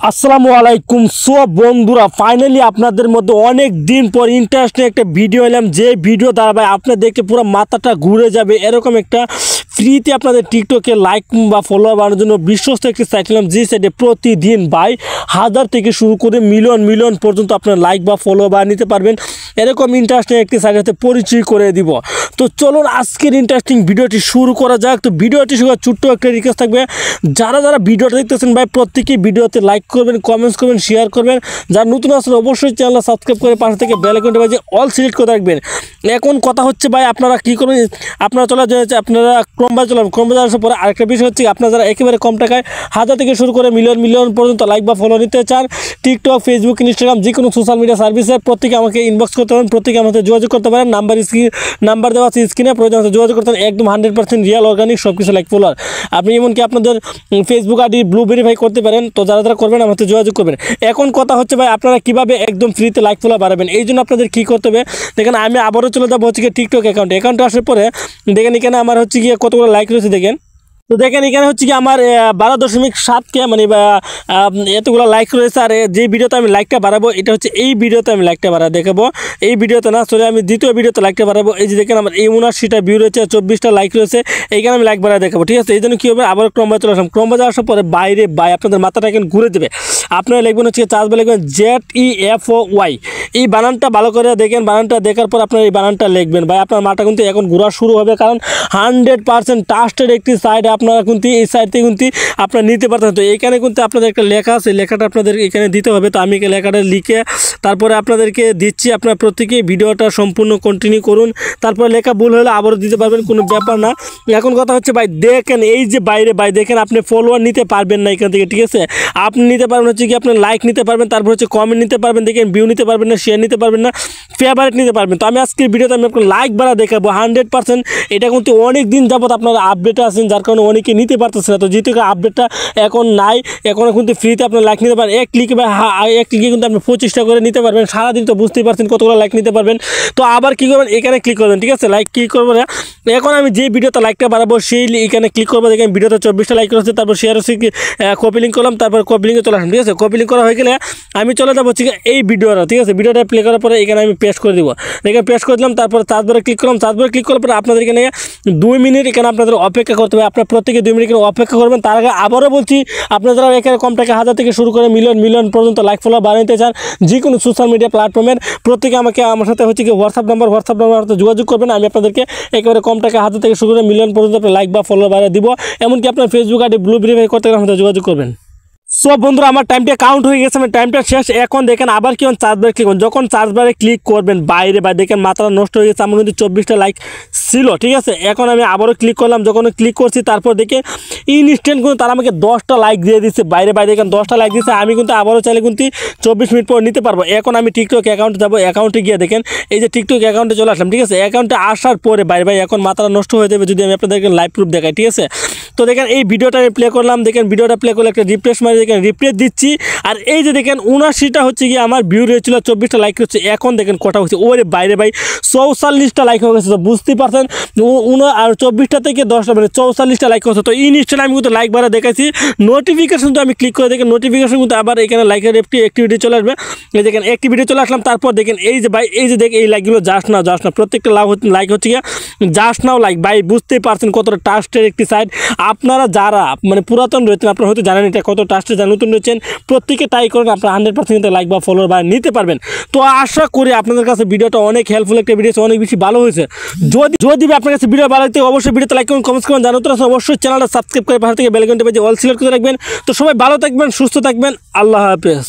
আসসালামু আলাইকুম। সব বন্ধুরা, ফাইনালি আপনাদের মধ্যে অনেক দিন পর ইন্টারেস্টিং একটা ভিডিও এলাম, যে ভিডিও দ্বারা ভাই আপনার দেখে পুরো মাথাটা ঘুরে যাবে। এরকম একটা ফ্রিতে আপনাদের টিকটকে লাইক বা ফলোয়ার বানানোর জন্য বিশ্বস্ত একটি সাইট এলাম, যে সাইটে প্রতিদিন ভাই 1000 থেকে শুরু করে মিলিয়ন পর্যন্ত আপনার লাইক বা ফলোয়ার বানিয়ে নিতে পারবেন। এরকম ইন্টারেস্টিং একটি সাইটের সাথে পরিচয় করে দিব। তো চলুন আজকের ইন্টারেস্টিং ভিডিওটি শুরু করা যাক। তো ভিডিওটি শুরু ছোট্ট একটা রিকোয়েস্ট থাকবে, যারা ভিডিওটা দেখতেছেন ভাই প্রত্যেকেই ভিডিওতে লাইক করবেন, কমেন্টস করবেন, শেয়ার করবেন। যারা নতুন আসলে অবশ্যই চ্যানেলটা সাবস্ক্রাইব করে পাশে থেকে বেল আইকনটা বাজিয়ে অল সিলেক্ট করে রাখবেন। এখন কথা হচ্ছে ভাই, আপনারা কী করবেন, আপনারা চলে যাচ্ছে, আপনারা ক্রমবাজার চলান। ক্রমবাজার আসার পরে আরেকটা বিষয় হচ্ছে, আপনারা যারা একেবারে কম টাকায় 1000 থেকে শুরু করে মিলিয়ন পর্যন্ত লাইক বা ফলো নিতে চান, টিকটক, ফেসবুক, ইনস্টাগ্রাম, যে কোনো সোশ্যাল মিডিয়া সার্ভিসে প্রত্যেকে আমাকে ইনবক্স করতে পারেন, প্রত্যেকে আমাদের যোগাযোগ করতে পারেন। নাম্বার দেওয়া আছে স্ক্রিনে, প্রয়োজন হচ্ছে যোগাযোগ করতে পারেন। একদম 100% রিয়েল অর্গানিক সব কিছু লাইক ফলোয়ার। আপনি এমনকি আপনাদের ফেসবুক আইডি ব্লু ভেরিফাই করতে পারেন। তো যারা করবেন আমাদের যোগাযোগ করবেন। এখন কথা হচ্ছে ভাই, আপনারা কীভাবে একদম ফ্রিতে লাইক ফলোয়ার বাড়াবেন, এই জন্য আপনাদের কী করতে হবে দেখেন। আমি আবারও চলে যাবো হচ্ছে গিয়ে টিকটক অ্যাকাউন্টে আসার পরে দেখেন এখানে আমার হচ্ছে গিয়ে কতগুলো লাইক রয়েছে দেখেন। তো দেখেন এখানে হচ্ছে কি আমার 12.7K মানে এতগুলো লাইক রয়েছে। আর যে ভিডিওতে আমি লাইকটা বাড়াবো, এটা হচ্ছে এই ভিডিওতে আমি লাইকটা দেখাবো। এই ভিডিওতে না, সরি, আমি দ্বিতীয় ভিডিওতে লাইকটা বাড়াবো। এই যে দেখেন আমার 79টা ভিউ রয়েছে, 24টা লাইক রয়েছে। এইখানে আমি লাইক বাড়া দেখাবো, ঠিক আছে। এই জন্য কী হবে, আবার ক্রমবাজার চলে আসলাম। ক্রমবাজার আসার পরে বাইরে আপনাদের মাথাটা এখন ঘুরে দেবে। আপনারা লিখবেন হচ্ছে চার্জবে লিখবেন ZEFOY। এই বানানটা ভালো করে দেখেন, বানানটা দেখার পর আপনারা এই বানানটা লিখবেন। ভাই আপনার মাথা কিন্তু এখন ঘোরা শুরু হবে, কারণ 100% ট্রাস্টেড একটি সাইট। আপনারা কিন্তু এই সাইট থেকে কিন্তু আপনারা নিতে পারতেন। তো এইখানে কিন্তু আপনাদের একটা লেখা আছে, লেখাটা আপনাদের এখানে দিতে হবে। তো আমি লেখাটা লিখে তারপরে আপনাদেরকে দিচ্ছি। আপনারা প্রত্যেকেই ভিডিওটা সম্পূর্ণ কন্টিনিউ করুন। তারপরে লেখা ভুল হলে আবারও দিতে পারবেন, কোনো ব্যাপার না। এখন কথা হচ্ছে ভাই দেখেন, এই যে বাইরে দেখেন আপনি ফলোয়ার নিতে পারবেন না এখান থেকে, ঠিক আছে। আপনি নিতে পারবেন হচ্ছে কি আপনার লাইক নিতে পারবেন, তারপর হচ্ছে কমেন্ট নিতে পারবেন, দেখেন ভিউ নিতে পারবেন না, শেয়ার নিতে পারবেন না, ফেভারিট নিতে পারবেন। তো আমি আজকের ভিডিওতে আমি আপনার লাইক বাড়া দেখাবো 100%। এটা কিন্তু অনেক দিন যাবত আপনারা আপডেটে আছেন, যার কারণে অনেকে নিতে পারতেছে না। তো যেহেতু আপডেটটা এখন নাই, এখন কিন্তু ফ্রিতে আপনার লাইক নিতে পারেন। এক ক্লিকে কিন্তু আপনি 25টা করে নিতে পারবেন সারাদিন। তো বুঝতেই পারছেন কতগুলো লাইক নিতে পারবেন। তো আবার কী করবেন, এখানে ক্লিক করবেন, ঠিক আছে। লাইক ক্লিক করবেন। এখন আমি যে ভিডিওতে লাইকটা বাড়াবো সেই এখানে ক্লিক করবো। দেখেন ভিডিওতে 24টা লাইক রয়েছে, তারপর শেয়ার হচ্ছে কপি লিঙ্ক করলাম, তারপর কপি লিঙ্কে চলে আসলাম, ঠিক আছে। কপি লিঙ্ক করা হয়ে গেলে আমি চলে যাবো হচ্ছে এই ভিডিওটা, ঠিক আছে। ভিডিওটা প্লে করার পরে এখানে আমি পেস্ট করে দিব। দেখেন পেস্ট করে দিলাম, তারপর চার্জবারে ক্লিক করলাম। চার্জবারে ক্লিক করার পরে আপনাদের এখানে 2 মিনিট এখানে আপনাদের অপেক্ষা করতে হবে। আপনার প্রত্যেকে 2 মিনিট অপেক্ষা করবেন। তার আগে আবারও বলছি, আপনারা যারা এখানে কম টাকা 1000 থেকে শুরু করে মিলিয়ন পর্যন্ত লাইক ফলোয়ার বানাইতে চান, যে কোনো সোশ্যাল মিডিয়া প্ল্যাটফর্মের প্রত্যেকে আমার সাথে হচ্ছে কি হোয়াটসঅ্যাপ নাম্বার যোগাযোগ করবেন। আমি আপনাদেরকে একেবারে কম টাকা 1000 থেকে শুরু করে মিলিয়ন পর্যন্ত লাইক বা ফলোয়ার বাড়িয়ে দিব। এমনকি আপনার ফেসবুক আইডি ব্লু ভেরিফাই করতে গেলে আমাদের যোগাযোগ করবেন। সব বন্ধুরা, আমার টাইমটা কাউন্ট হয়ে গেছে, আমার টাইমটা শেষ। এখন দেখেন আবার কি চার্জবারে ক্লিক করবেন। যখন চার্জবারে ক্লিক করবেন বাইরে দেখেন মাথাটা নষ্ট হয়ে গেছে। আমার কিন্তু 24টা লাইক ছিল, ঠিক আছে। এখন আমি আবারও ক্লিক করলাম। যখন ক্লিক করছি তারপর দেখে ইনস্ট্যান্ট কিন্তু তারা আমাকে 10টা লাইক দিয়ে দিচ্ছে। বাইরে দেখেন 10টা লাইক দিচ্ছে। আমি কিন্তু আবারও চাইলে কিন্তু 24 মিনিট পর নিতে পারবো। এখন আমি টিকটক অ্যাকাউন্টে যাবো। অ্যাকাউন্টে গিয়ে দেখেন এই যে টিকটক অ্যাকাউন্টে চলে আসলাম, ঠিক আছে। অ্যাকাউন্টে আসার পরে বাইরে এখন মাথাটা নষ্ট হয়ে যাবে যদি আমি আপনাদেরকে লাইভ প্রুফ দেখাই, ঠিক আছে। তো দেখেন এই ভিডিওটা আমি প্লে করলাম। দেখেন ভিডিওটা প্লে করলে একটা রিফ্রেশ মারি, দেখেন রিফ্রেশ দিচ্ছি। আর এই যে দেখেন 79টা হচ্ছে গিয়ে আমার ভিউ রয়েছিল, 24টা লাইক হচ্ছে। এখন দেখেন কটা হচ্ছে, ওরে বাইরে 44টা লাইক হয়ে গেছে। তো বুঝতেই পারছেন, আর 24টা থেকে 10টা মানে 44টা লাইক হচ্ছে। তো ইনস্ট্যান্ট আমি কিন্তু লাইক বাড়া দেখাইছি। নোটিফিকেশন তো আমি ক্লিক করে দেখেন, নোটিফিকেশন কিন্তু আবার এখানে লাইকের অ্যাক্টিভিটি চলে আসবে। এই দেখেন অ্যাক্টিভিটি চলে আসলাম। তারপর দেখেন এই যে এই যে দেখেন এই লাইকগুলো জাস্ট নাও প্রত্যেকটা লাইক হচ্ছে গিয়ে জাস্ট নাও লাইক। বুঝতেই পারছেন কতটা ট্রাস্টের একটি সাইট। আপনারা যারা মানে পুরাতন রয়েছেন, আপনারা হয়তো জানেন এটা কত ট্রাস্টের, যারা নতুন রয়েছেন প্রত্যেকে ট্রাই করেন, আপনারা 100% লাইক বা ফলোয়ার বা নিতে পারবেন। তো আশা করি আপনাদের কাছে ভিডিওটা অনেক হেল্পফুল একটা ভিডিও, অনেক বেশি ভালো হয়েছে। যদি আপনার কাছে ভিডিও ভালো লাগে অবশ্যই ভিডিওতে লাইক করুন, কমেন্টস করুন, জানাতে অবশ্যই চ্যানেলটা সাবস্ক্রাইব করে পাশে থেকে বেল আইকনটা বাজিয়ে অল সিলেক্ট করে রাখবেন। তো সবাই ভালো থাকবেন, সুস্থ থাকবেন, আল্লাহ হাফেজ।